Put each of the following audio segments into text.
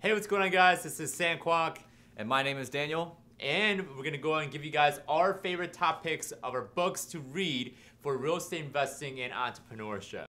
Hey, what's going on, guys? This is Sam Kwak. And my name is Daniel. And we're going to go and give you guys our favorite top picks of our books to read for real estate investing and entrepreneurship.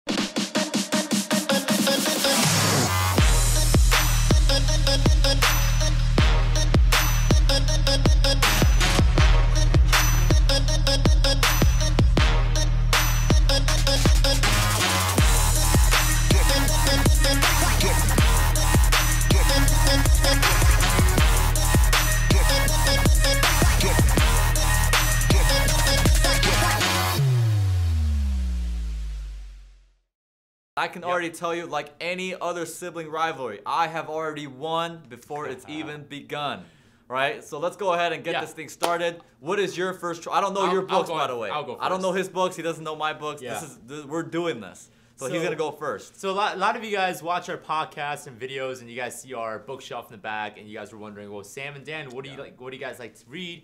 I can already tell you, like any other sibling rivalry, I have already won before it's even begun. Right? So let's go ahead and get this thing started. What is your first? I don't know your books, by the way. I'll go first. I don't know his books. He doesn't know my books. Yeah. We're doing this. So he's gonna go first. So a lot of you guys watch our podcasts and videos, and you guys see our bookshelf in the back, and you guys were wondering, well, Sam and Dan, what do you like? What do you guys like to read?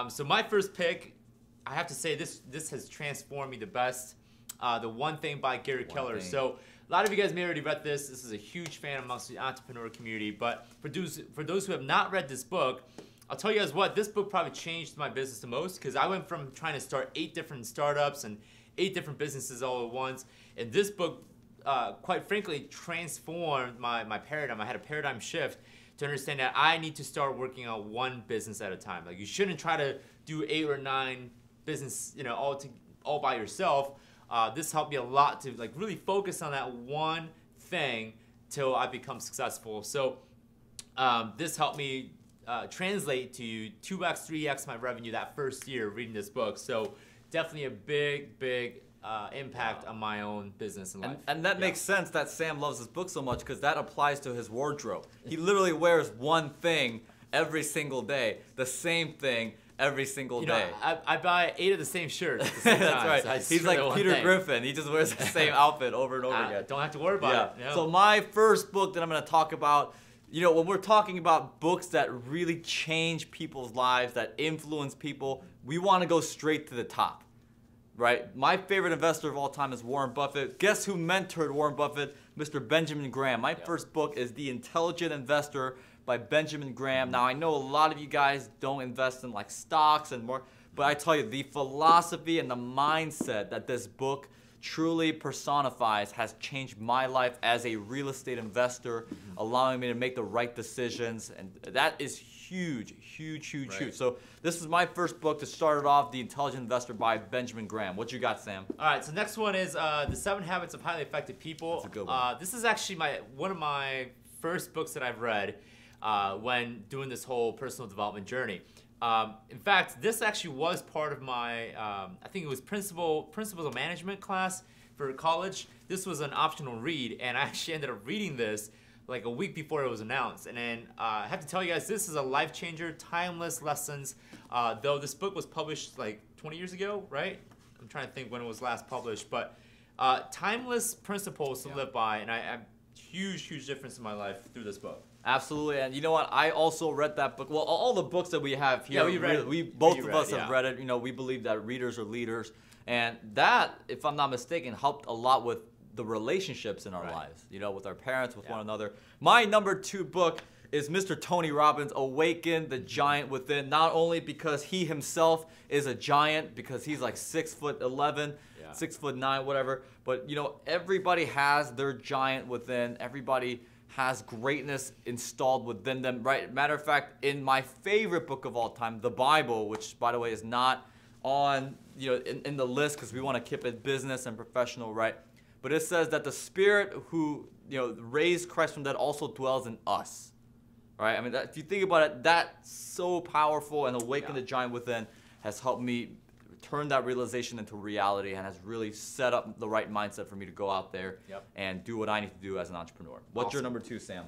So my first pick, I have to say, this has transformed me the best. The One Thing by Gary Keller. So a lot of you guys may already read this. This is a huge fan amongst the entrepreneur community. But for those who have not read this book, I'll tell you guys what, this book probably changed my business the most, because I went from trying to start 8 different startups and 8 different businesses all at once. And this book, quite frankly, transformed my paradigm. I had a paradigm shift to understand that I need to start working on one business at a time. Like, you shouldn't try to do 8 or 9 business, all by yourself. This helped me a lot to really focus on that one thing till I become successful. So this helped me translate to 2x, 3x my revenue that first year reading this book. So definitely a big impact on my own business and life. And that makes sense that Sam loves this book so much, because that applies to his wardrobe. He literally wears one thing every single day, the same thing every single day. I buy 8 of the same shirts at the same time. That's right. So he's like Peter Griffin. He just wears the same outfit over and over again. Don't have to worry about it. No. So my first book that I'm going to talk about, when we're talking about books that really change people's lives, that influence people, we want to go straight to the top, right? My favorite investor of all time is Warren Buffett. Guess who mentored Warren Buffett? Mr. Benjamin Graham. My first book is The Intelligent Investor by Benjamin Graham. Now, I know a lot of you guys don't invest in like stocks and more, but I tell you, the philosophy and the mindset that this book truly personifies has changed my life as a real estate investor, allowing me to make the right decisions, and that is huge. So this is my first book to start it off, The Intelligent Investor by Benjamin Graham. What you got, Sam? All right, so next one is The 7 Habits of Highly Effective People. That's a good one. This is actually one of my first books that I've read when doing this whole personal development journey. In fact, this actually was part of my, I think it was Principles of Management class for college. This was an optional read, and I actually ended up reading this like a week before it was announced. And then I have to tell you guys, this is a life changer, timeless lessons. Though this book was published like 20 years ago, right? I'm trying to think when it was last published, but timeless principles to live by, and I huge difference in my life through this book. Absolutely, and you know what? I also read that book. Well, all the books that we have here, both of us have read it. We believe that readers are leaders, and that, if I'm not mistaken, helped a lot with the relationships in our lives. With our parents, with one another. My number 2 book is Mr. Tony Robbins' Awaken the Giant Within. Not only because he himself is a giant, because he's like 6'11", 6'9", whatever, but everybody has their giant within. Everybody has greatness installed within them, right? Matter of fact, in my favorite book of all time, the Bible, which by the way is not on in the list because we want to keep it business and professional, right? But it says that the Spirit who raised Christ from the dead also dwells in us, right? I mean, if you think about it, that's so powerful, and Awaken the Giant Within has helped me turn that realization into reality, and has really set up the right mindset for me to go out there and do what I need to do as an entrepreneur. What's your number 2, Sam?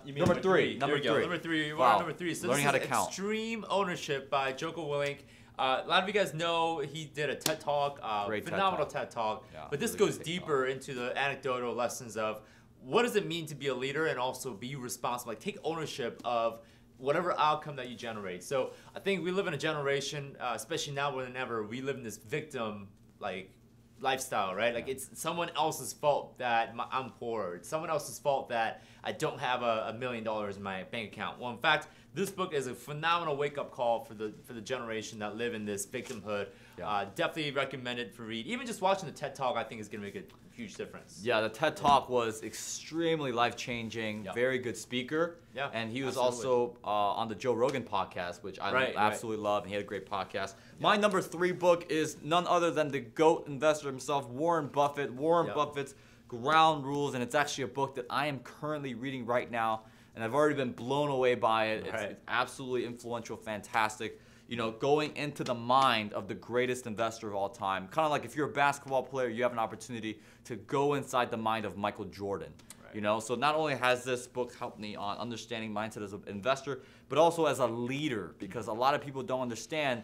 You mean number 3? Number 3. Wow. Number 3. So Learning this how is to count. Extreme Ownership by Jocko Willink. A lot of you guys know he did a TED Talk, phenomenal TED Talk. Yeah, but this really goes deeper into the anecdotal lessons of what does it mean to be a leader and also be responsible. Like, take ownership of whatever outcome that you generate. So I think we live in a generation, especially now more than ever, we live in this victim lifestyle, right? Like it's someone else's fault that I'm poor. It's someone else's fault that I don't have $1 million in my bank account. Well, in fact, this book is a phenomenal wake-up call for the generation that live in this victimhood. Definitely recommend it for read. Even just watching the TED Talk, I think is going to make a huge difference. Yeah, the TED Talk was extremely life-changing. Very good speaker. Yeah, and he was also on the Joe Rogan podcast, which I absolutely love, and he had a great podcast. My number 3 book is none other than the GOAT investor himself, Warren Buffett. Warren Buffett's Ground Rules, and it's actually a book that I am currently reading right now, and I've already been blown away by it. It's absolutely influential, fantastic. You know, going into the mind of the greatest investor of all time. Kind of like if you're a basketball player, you have an opportunity to go inside the mind of Michael Jordan. You know, so not only has this book helped me on understanding mindset as an investor, but also as a leader, because a lot of people don't understand.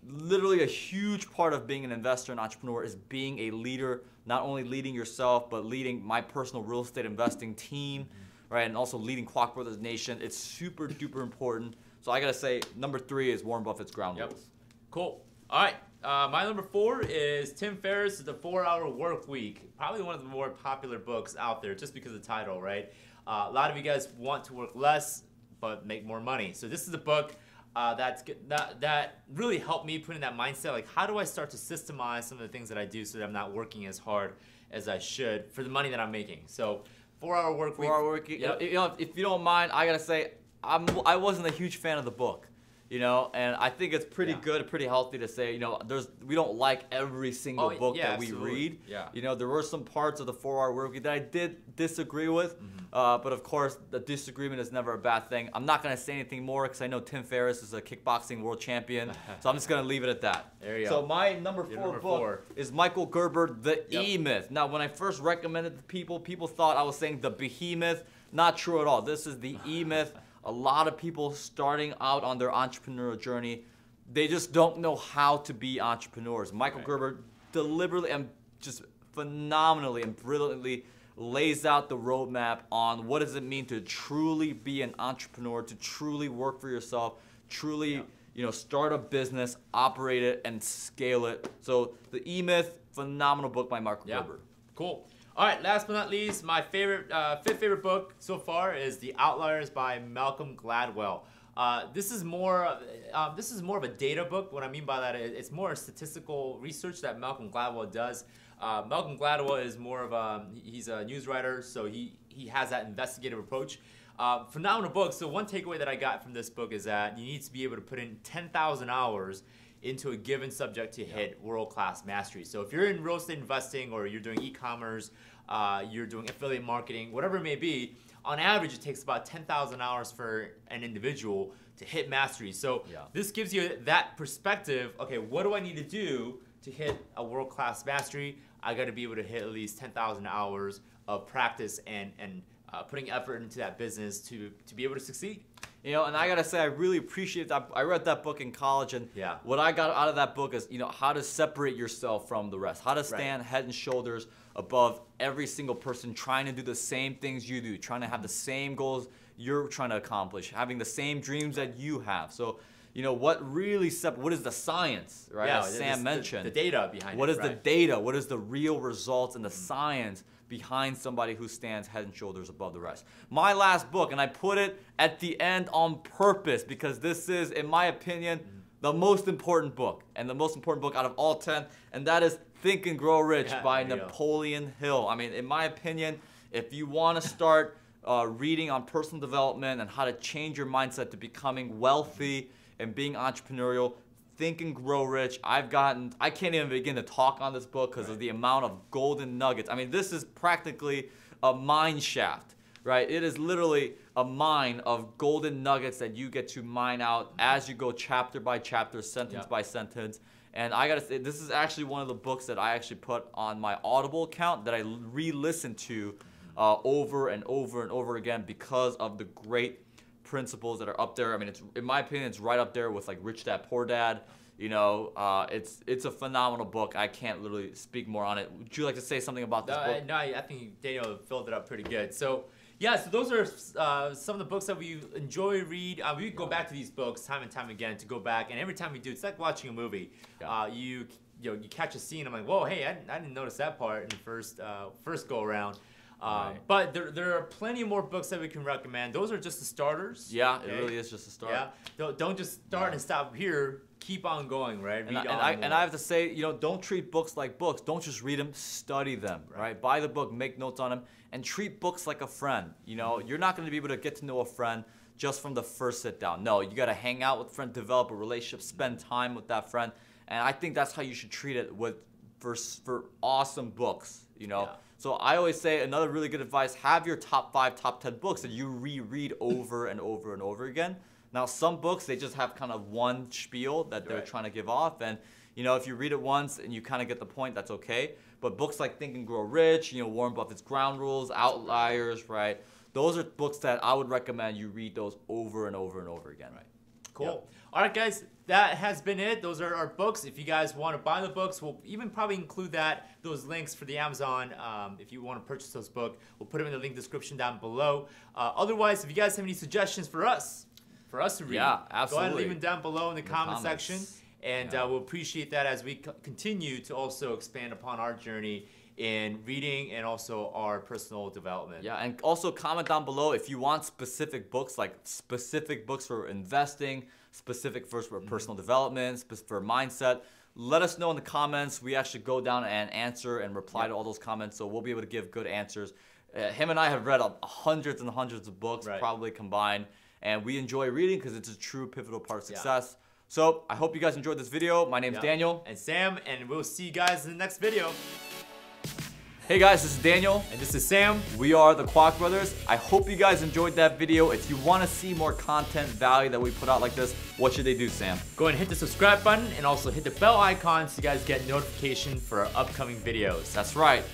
Literally a huge part of being an investor and entrepreneur is being a leader, not only leading yourself, but leading my personal real estate investing team, right? And also leading Kwak Brothers Nation. It's super duper important. So I gotta say, number 3 is Warren Buffett's Ground Rules. Cool. All right. My number 4 is Tim Ferriss' The 4-Hour Workweek. Probably one of the more popular books out there, just because of the title, right? A lot of you guys want to work less, but make more money. So this is a book that really helped me put in that mindset. Like, how do I start to systemize some of the things that I do so that I'm not working as hard as I should for the money that I'm making? So 4-Hour Workweek. 4-Hour Workweek. You know, if you don't mind, I gotta say, I wasn't a huge fan of the book, you know, and I think it's pretty good, pretty healthy to say, you know, we don't like every single book that we read. You know, there were some parts of the 4-Hour Workweek that I did disagree with, but of course, the disagreement is never a bad thing. I'm not going to say anything more because I know Tim Ferriss is a kickboxing world champion, so I'm just going to leave it at that. There you go. So my number 4 book is Michael Gerber, The E-Myth. Now, when I first recommended it to people thought I was saying the Behemoth. Not true at all. This is the E-Myth. A lot of people starting out on their entrepreneurial journey, they just don't know how to be entrepreneurs. Michael Gerber deliberately and just phenomenally and brilliantly lays out the roadmap on what does it mean to truly be an entrepreneur, to truly work for yourself, truly you know, start a business, operate it, and scale it. So the E-Myth, phenomenal book by Michael Gerber. Cool. All right, last but not least, my favorite, 5th favorite book so far is The Outliers by Malcolm Gladwell. This is more of a data book. What I mean by that, it's more statistical research that Malcolm Gladwell does. Malcolm Gladwell is more of he's a news writer, so he has that investigative approach. Phenomenal book. So one takeaway that I got from this book is that you need to be able to put in 10,000 hours into a given subject to hit world-class mastery. So if you're in real estate investing or you're doing e-commerce, you're doing affiliate marketing, whatever it may be, on average it takes about 10,000 hours for an individual to hit mastery. So this gives you that perspective. Okay, what do I need to do to hit a world-class mastery? I got to be able to hit at least 10,000 hours of practice and putting effort into that business to be able to succeed. You know, and I gotta say, I really appreciate that. I read that book in college, and what I got out of that book is, you know, how to separate yourself from the rest, how to stand head and shoulders above every single person trying to do the same things you do, trying to have the same goals you're trying to accomplish, having the same dreams that you have. So, you know, what really what is the science, right? As Sam mentioned. The data behind it. What is the data? What is the real results and the science behind somebody who stands head and shoulders above the rest? My last book, and I put it at the end on purpose because this is, in my opinion, the most important book, and the most important book out of all 10, and that is Think and Grow Rich by Napoleon Hill. I mean, in my opinion, if you want to start reading on personal development and how to change your mindset to becoming wealthy and being entrepreneurial, Think and Grow Rich. I can't even begin to talk on this book because of the amount of golden nuggets. I mean, this is practically a mine shaft, right? It is literally a mine of golden nuggets that you get to mine out as you go chapter by chapter, sentence by sentence. And I gotta say, this is actually one of the books that I actually put on my Audible account that I re-listen to over and over and over again because of the great principles that are up there. I mean, it's, in my opinion, it's right up there with like Rich Dad Poor Dad. You know, it's a phenomenal book. I can't literally speak more on it. Would you like to say something about this book? No, I think Daniel filled it up pretty good. So yeah, so those are some of the books that we enjoy read. We go back to these books time and time again to go back, and every time we do, it's like watching a movie. you catch a scene. I'm like, whoa, hey, I didn't notice that part in the first go around. Right. But there are plenty more books that we can recommend. Those are just the starters. Yeah, okay? It really is just a start. Yeah, don't just start and stop here. Keep on going, right? And I have to say, don't treat books like books. Don't just read them, study them, right? Buy the book, make notes on them, and treat books like a friend. You're not going to be able to get to know a friend just from the first sit down. No, you got to hang out with a friend, develop a relationship, spend time with that friend. And I think that's how you should treat it for awesome books, Yeah. So I always say another really good advice, have your top 5, top 10 books that you reread over and over and over again. Now some books, they just have kind of one spiel that they're trying to give off. And if you read it once and you kind of get the point, that's okay. But books like Think and Grow Rich, Warren Buffett's Ground Rules, Outliers, right? Those are books that I would recommend you read those over and over and over again. Right. Cool. Yep. All right, guys, that has been it. Those are our books. If you guys want to buy the books, we'll even probably include those links for the Amazon. If you want to purchase those books, we'll put them in the link description down below. Otherwise, if you guys have any suggestions for us to read, absolutely. go ahead and leave them down below in the comment section. And we'll appreciate that as we continue to also expand upon our journey in reading and also our personal development. Yeah, and also comment down below if you want specific books, like specific books for investing, specific for personal development, for mindset. Let us know in the comments. We actually go down and answer and reply to all those comments, so we'll be able to give good answers. Him and I have read hundreds and hundreds of books, probably combined, and we enjoy reading because it's a true pivotal part of success. So I hope you guys enjoyed this video. My name's Daniel. And Sam, and we'll see you guys in the next video. Hey guys, this is Daniel. And this is Sam. We are the Kwak Brothers. I hope you guys enjoyed that video. If you want to see more content value that we put out like this, what should they do, Sam? Go ahead and hit the subscribe button and also hit the bell icon so you guys get notification for our upcoming videos. That's right.